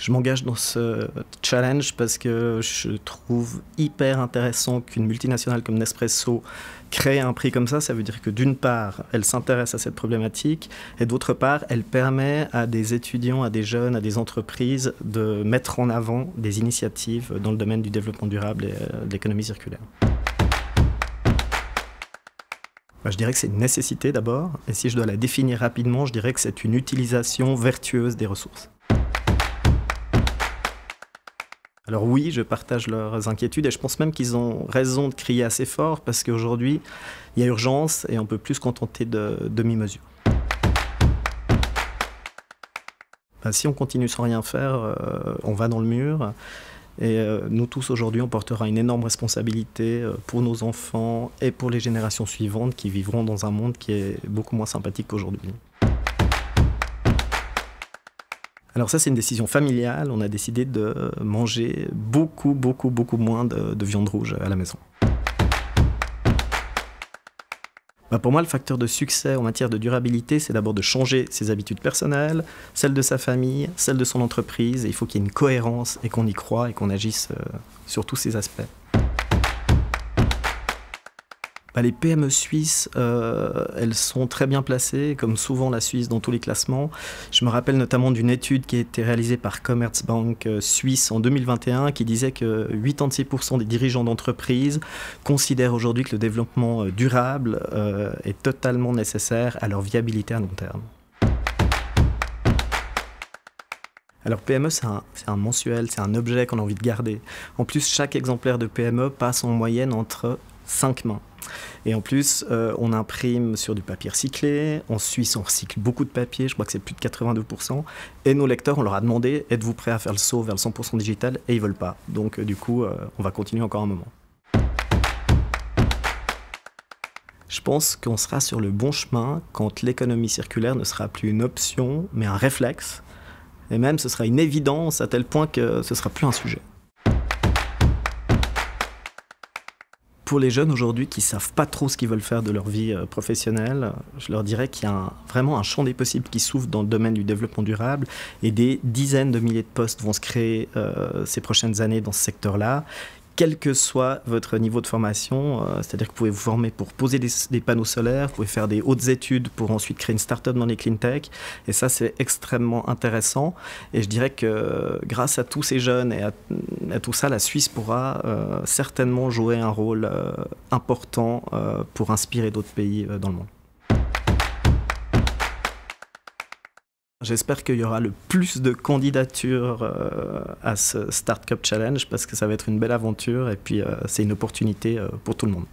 Je m'engage dans ce challenge parce que je trouve hyper intéressant qu'une multinationale comme Nespresso crée un prix comme ça. Ça veut dire que d'une part, elle s'intéresse à cette problématique et d'autre part, elle permet à des étudiants, à des jeunes, à des entreprises de mettre en avant des initiatives dans le domaine du développement durable et de l'économie circulaire. Je dirais que c'est une nécessité d'abord, et si je dois la définir rapidement, je dirais que c'est une utilisation vertueuse des ressources. Alors oui, je partage leurs inquiétudes et je pense même qu'ils ont raison de crier assez fort parce qu'aujourd'hui, il y a urgence et on ne peut plus se contenter de demi-mesures. Si on continue sans rien faire, on va dans le mur. Et nous tous aujourd'hui, on portera une énorme responsabilité pour nos enfants et pour les générations suivantes qui vivront dans un monde qui est beaucoup moins sympathique qu'aujourd'hui. Alors ça, c'est une décision familiale. On a décidé de manger beaucoup moins de viande rouge à la maison. Pour moi, le facteur de succès en matière de durabilité, c'est d'abord de changer ses habitudes personnelles, celles de sa famille, celles de son entreprise. Et il faut qu'il y ait une cohérence et qu'on y croie et qu'on agisse sur tous ces aspects. Les PME suisses, elles sont très bien placées, comme souvent la Suisse dans tous les classements. Je me rappelle notamment d'une étude qui a été réalisée par Commerzbank Suisse en 2021 qui disait que 86% des dirigeants d'entreprises considèrent aujourd'hui que le développement durable est totalement nécessaire à leur viabilité à long terme. Alors PME, c'est un mensuel, c'est un objet qu'on a envie de garder. En plus, chaque exemplaire de PME passe en moyenne entre 5 mains. Et en plus, on imprime sur du papier recyclé. En Suisse, on recycle beaucoup de papier, je crois que c'est plus de 82%. Et nos lecteurs, on leur a demandé, êtes-vous prêts à faire le saut vers le 100% digital? Et ils ne veulent pas. Donc du coup, on va continuer encore un moment. Je pense qu'on sera sur le bon chemin quand l'économie circulaire ne sera plus une option, mais un réflexe. Et même, ce sera une évidence à tel point que ce ne sera plus un sujet. Pour les jeunes aujourd'hui qui ne savent pas trop ce qu'ils veulent faire de leur vie professionnelle, je leur dirais qu'il y a vraiment un champ des possibles qui s'ouvre dans le domaine du développement durable et des dizaines de milliers de postes vont se créer ces prochaines années dans ce secteur-là. Quel que soit votre niveau de formation, c'est-à-dire que vous pouvez vous former pour poser des panneaux solaires, vous pouvez faire des hautes études pour ensuite créer une start-up dans les clean tech. Et ça, c'est extrêmement intéressant. Et je dirais que grâce à tous ces jeunes et à tout ça, la Suisse pourra certainement jouer un rôle important pour inspirer d'autres pays dans le monde. J'espère qu'il y aura le plus de candidatures à ce Startup Challenge parce que ça va être une belle aventure et puis c'est une opportunité pour tout le monde.